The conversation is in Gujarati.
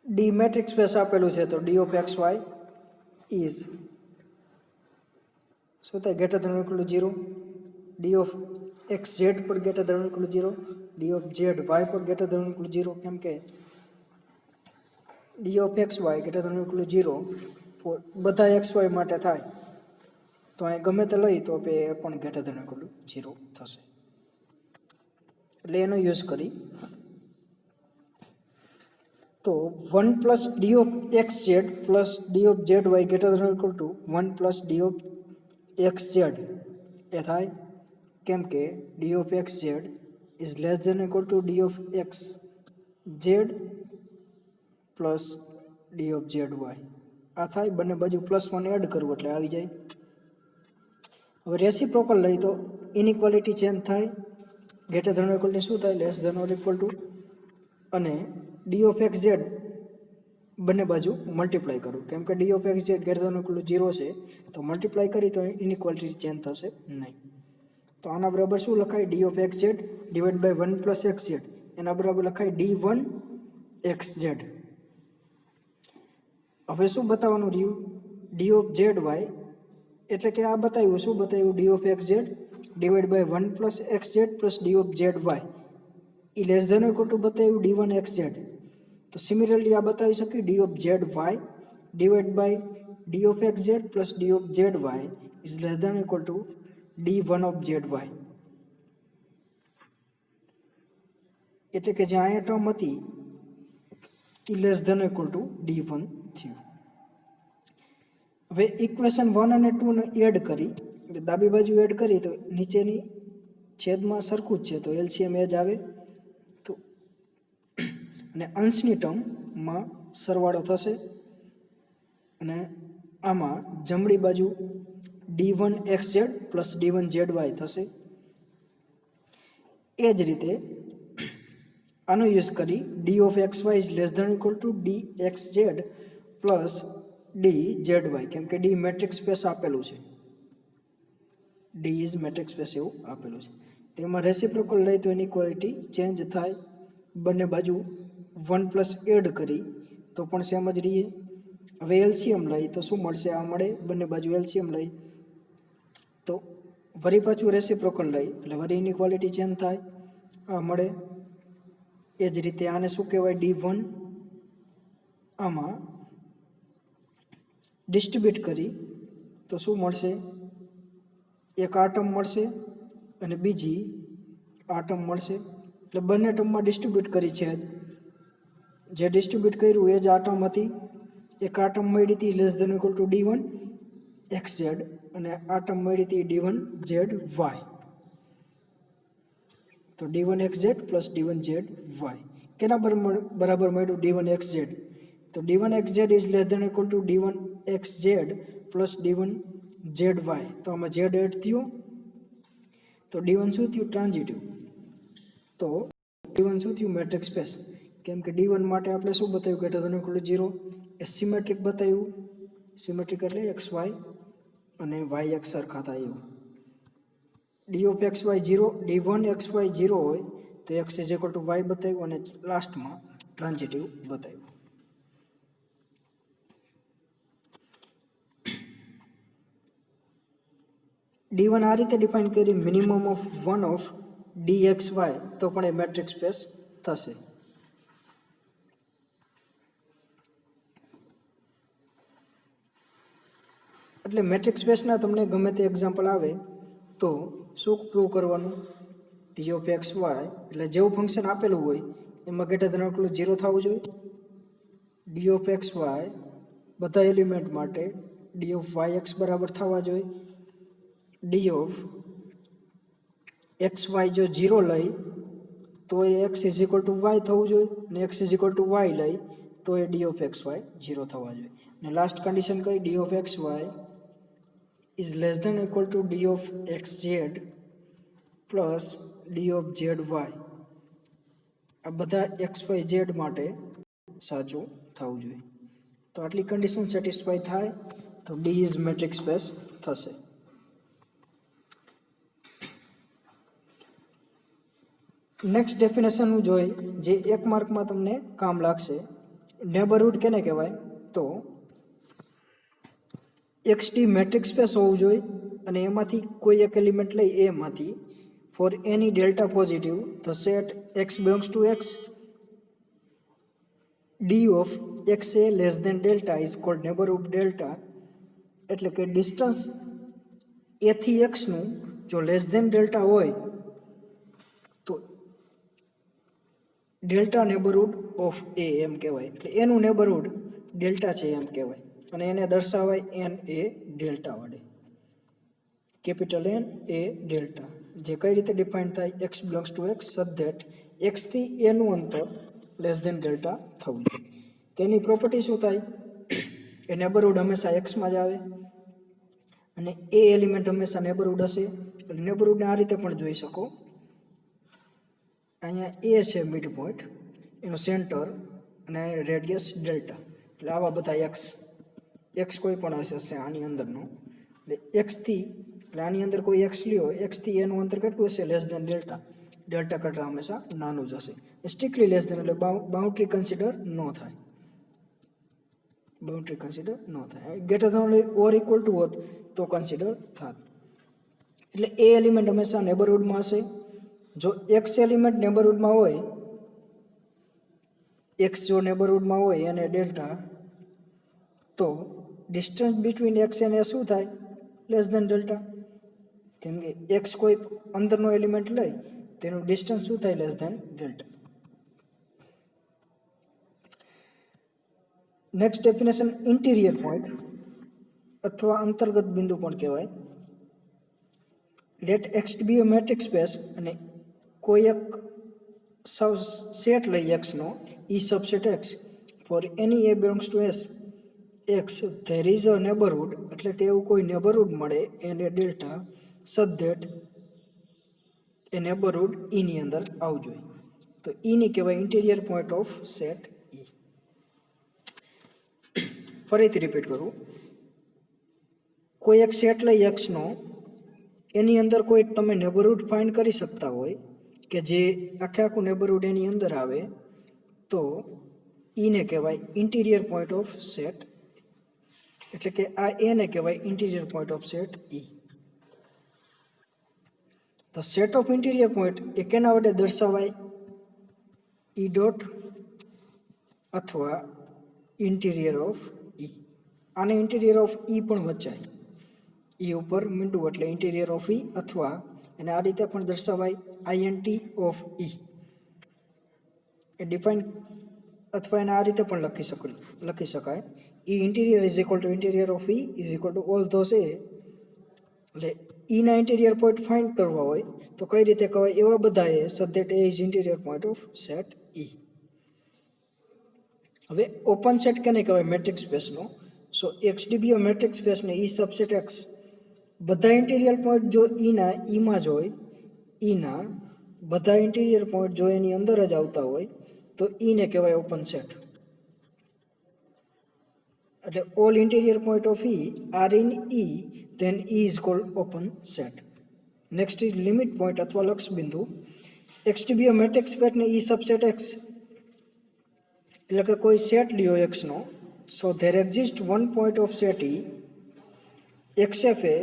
ડી મેટ્રિક્સ સ્પેસ આપેલું છે તો D of x Y is શું થાય greater than equal to 0, D of x Z પર greater than equal to 0, D of Z Y પર ગ્રેટર ધેન ઇક્વલ ટુ 0, કેમ કે D of x Y greater than equal to 0 બધા એક્સ વાય માટે થાય તો અહીં ગમે તે લઈ તો એ પણ ગ્રેટર ધેન ઇક્વલ ટુ 0 થશે. એટલે એનો યુઝ કરી તો 1 plus D of x Z plus D of Z Y greater than equal to 1 plus D of x Z એ થાય, કેમ કે D of x Z is less than equal to D of x Z plus D of Z Y. આ થાય, બંને બાજુ +1 એડ કરવું એટલે આવી જાય. હવે રેસિપ્રોકલ લઈ તો ઇનઇક્વાલિટી ચેન્જ થાય, ગ્રેટર ધેન ઇક્વલ ટુ શું થાય less than or equal to, અને ડી ઓફ એક્સ ઝેડ બંને બાજુ મલ્ટીપ્લાય કરું, કેમ કે D of x z greater than equal to 0 છે તો મલ્ટીપ્લાય કરી તો ઇનઇક્વાલિટી ચેન્જ થશે નહીં. તો આના બરાબર શું લખાય d of x Z divide by 1 plus x z, એના બરાબર લખાય D1 એક્સ ઝેડ. હવે શું બતાવવાનું રહ્યું ડી ઓફ ઝેડ વાય, એટલે કે આ બતાવ્યું શું બતાવ્યું D of x Z divide by 1 plus x Z plus D of Z Y એ લેસ ધેન ઇક્વલ ટુ બતાવ્યું D1 એક્સ ઝેડ. તો સિમિલરલી આ બતાવી શકીએ D of Z Y divide by D of x Z plus D of Z Y is less than equal to D1 of Z Y. એટલે કે જે અહીંયા ટર્મ હતી એ less than equal to D1 થયું. હવે ઇક્વેશન 1 અને 2 ને એડ કરી, એટલે ડાબી બાજુ એડ કરી તો નીચેની છેદમાં સરખું જ છે તો એલસીએમ એ જ આવે. તો અને અંશની ટર્મમાં સરવાળો થશે અને આમાં જમણી બાજુ D1 x Z plus D1 z y થશે. એ જ રીતે આનો યુઝ કરી d of x Y is less than equal to d x Z plus d z y, કેમ કે ડી મેટ્રિક્સ સ્પેસ આપેલું છે, ડી ઇઝ મેટ્રિક્સ સ્પેસ એવું આપેલું છે. તેમાં રેસિપ્રોકલ લઈ તો ઇનઇક્વાલિટી ચેન્જ થાય, બંને બાજુ 1 પ્લસ એડ કરી તો પણ સેમ જ રહીએ. હવે એલસીએમ લઈ તો શું મળશે આ મળે, બંને બાજુ એલસીએમ લઈ તો વળી પાછું રેસિપ્રોકલ લઈ એટલે વળી ઇનઇક્વાલિટી ચેન્જ થાય, આ મળે. એ જ રીતે આને શું કહેવાય D1 આમાં ડિસ્ટ્રીબ્યુટ કરી તો શું મળશે, એક આ ટર્મ મળશે અને બીજી આ ટર્મ મળશે. એટલે બંને ટર્મમાં ડિસ્ટ્રીબ્યુટ કરી છે, જે ડિસ્ટ્રીબ્યુટ કર્યું એ જ આ ટર્મ હતી. એક આ ટર્મ મળી હતી less than equal to D1 x z અને આ ટર્મ મળી હતી D1 ઝેડ વાય. તો D1 x Z plus D1 z y કેના બરાબર મળ્યું D1 એક્સ ઝેડ, તો D1 x Z is less than equal to D1 x Z plus D1 z y. તો આમાં ઝેડ એડ થયું તો D1 શું થયું ટ્રાન્ઝિટિવ, તો D1 શું થયું મેટ્રિક્સ સ્પેસ, કેમ કે D1 માટે આપણે શું બતાવ્યું ગ્રેટર ધેન ઇક્વલ ટુ 0 એ સિમેટ્રિક બતાવ્યું, સિમેટ્રિક એટલે એક્સ વાય અને વાય એક્સ સરખા થાય એવું. D of x Y 0 D1 x Y 0 હોય તો x is equal to y બતાવ્યું અને લાસ્ટમાં ટ્રાન્ઝિટિવ બતાવ્યું. D1 આ રીતે ડિફાઇન કરી minimum of 1 of d x y તો પણ એ મેટ્રિક્સ સ્પેસ થશે. એટલે મેટ્રિક્સ સ્પેસના તમને ગમે તે એક્ઝામ્પલ આવે તો શું પ્રૂવ કરવાનું, ડી ઓફ એક્સ વાય એટલે જેવું ફંક્શન આપેલું હોય એમાં ગ્રેટર ધેન ઇક્વલ ટુ 0 થવું જોઈએ. ડી ઓફ એક્સ વાય બધા એલિમેન્ટ માટે ડી ઓફ વાય એક્સ બરાબર થવા જોઈએ. ડી ઓફ એક્સ વાય જો 0 લઈ તો એ X is equal to Y થવું જોઈએ અને X is equal to Y લઈ તો એ ડી ઓફ એક્સ વાય 0 થવા જોઈએ. અને લાસ્ટ કન્ડિશન કઈ D of x Y is less than equal to d of xz plus d of zy. આ બધા xyz માટે સાચું થવું જોઈએ. તો આટલી કન્ડિશન સેટિસ્ફાઈ થાય તો d is મેટ્રિક્સ સ્પેસ થશે. નેક્સ્ટ ડેફિનેશન જોઈ જે 1 માર્કમાં તમને કામ લાગશે. નેબરહુડ કેને કહેવાય તો XT મેટ્રિક્સ સ્પેસ હોવું જોઈએ અને એમાંથી કોઈ એક એલિમેન્ટ લઈ એમાંથી for any delta positive the set x belongs to x d of x એ less than delta is called neighbourhood delta. એટલે કે ડિસ્ટન્સ એથી એક્સનું જો લેસ દેન ડેલ્ટા હોય તો ડેલ્ટા નેબરહુડ ઓફ એ એમ કહેવાય. એટલે એનું નેબરહુડ ડેલ્ટા છે એમ કહેવાય અને એને દર્શાવાય એન એ ડેલ્ટા વડે. કેપિટલ એન એ ડેલ્ટા જે કઈ રીતે ડિફાઇન થાય X belongs to X such that એક્સથી એનું અંતર લેસ દેન ડેલ્ટા થવું જોઈએ. તેની પ્રોપર્ટી શું થાય એ નેબરહુડ હંમેશા એક્સમાં જ આવે અને એ એલિમેન્ટ હંમેશા નેબરહુડ હશે. એટલે નેબરહુડને આ રીતે પણ જોઈ શકો. અહીંયા એ છે મિડ પોઈન્ટ એનું સેન્ટર અને રેડિયસ ડેલ્ટા. એટલે આવા બધા એક્સ કોઈ પણ હશે આની અંદરનો. એટલે એક્સથી એટલે આની અંદર કોઈ એક્સ લ્યો એક્સથી એનું અંતર કેટલું હશે લેસ દેન ડેલ્ટા. ડેલ્ટા કરતાં હંમેશા નાનું જ હશે. સ્ટ્રિક્ટલી લેસ દેન એટલે બાઉન્ડ્રી કન્સિડર ન થાય. બાઉન્ડ્રી કન્સિડર ન થાય. Greater than or equal to હોત તો કન્સિડર થાત. એટલે એ એલિમેન્ટ હંમેશા નેબરહુડમાં હશે. જો એક્સ એલિમેન્ટ નેબરહુડમાં હોય એક્સ જો નેબરહુડમાં હોય અને ડેલ્ટા તો ડિસ્ટન્સ બિટવીન એક્સ અને એ શું થાય લેસ દેન ડેલ્ટા. કેમ કે એક્સ કોઈ અંદરનો એલિમેન્ટ લઈ તેનું ડિસ્ટન્સ શું થાય less than delta. Next definition interior point અથવા અંતર્ગત બિંદુ પણ કહેવાય. Let X be a metric space અને કોઈ એક સેટ લઈ એક્સનો E subset X for any A belongs to X there is a neighbourhood. એટલે કે એવું કોઈ નેબરહુડ મળે એને ડેલ્ટા સચ ધેટ એ નેબરહુડ ઈની અંદર આવવું જોઈએ. તો ઈની કહેવાય ઇન્ટિરિયર પોઈન્ટ ઓફ સેટ ઈ. ફરીથી રિપીટ કરું. કોઈ એક સેટ લઈ એક્સનો એની અંદર કોઈ તમે નેબરહુડ ફાઇન્ડ કરી શકતા હોય કે જે આખે આખું નેબરહુડ એની અંદર આવે તો ઈને કહેવાય ઇન્ટિરિયર પોઈન્ટ ઓફ સેટ. એટલે કે આ એને કહેવાય interior point of set E. The set of interior point એ કેના વડે દર્શાવાય ઈ ડોટ અથવા ઇન્ટિરિયર ઓફ ઈ. આને ઇન્ટિરિયર ઓફ ઈ પણ વચાય. ઈ ઉપર મીંડું એટલે ઇન્ટિરિયર ઓફ ઈ અથવા એને આ રીતે પણ દર્શાવાય આઈએનટી ઓફ ઈ. એ ડિફાઇન અથવા એને આ રીતે પણ લખી શકાય E interior is equal to interior of E is equal to all those A. એટલે ઈના ઇન્ટિરિયર પોઈન્ટ ફાઇન્ડ કરવા હોય તો કઈ રીતે કહેવાય એવા બધા A such that A is interior point of set E. હવે ઓપન સેટ કેને કહેવાય મેટ્રિક્સ સ્પેસનો. So X D be a metric સ્પેસને ઈ સબસેટ એક્સ બધા ઇન્ટિરિયર પોઈન્ટ જો ઈના ઈમાં જ હોય ઈના બધા ઇન્ટિરિયર પોઈન્ટ જો એની અંદર જ આવતા હોય તો ઈને કહેવાય ઓપન સેટ. એટલે all interior point of E are in E then E is called open set. Next is limit point અથવા લક્ષ બિંદુ. એક્સ ડીબી અ મેટ્રિક્સ સ્પેસને ઈ સબસેટ એક્સ એટલે કે કોઈ સેટ લ્યો એક્સનો so there exist one point of set E એક્સએફ એ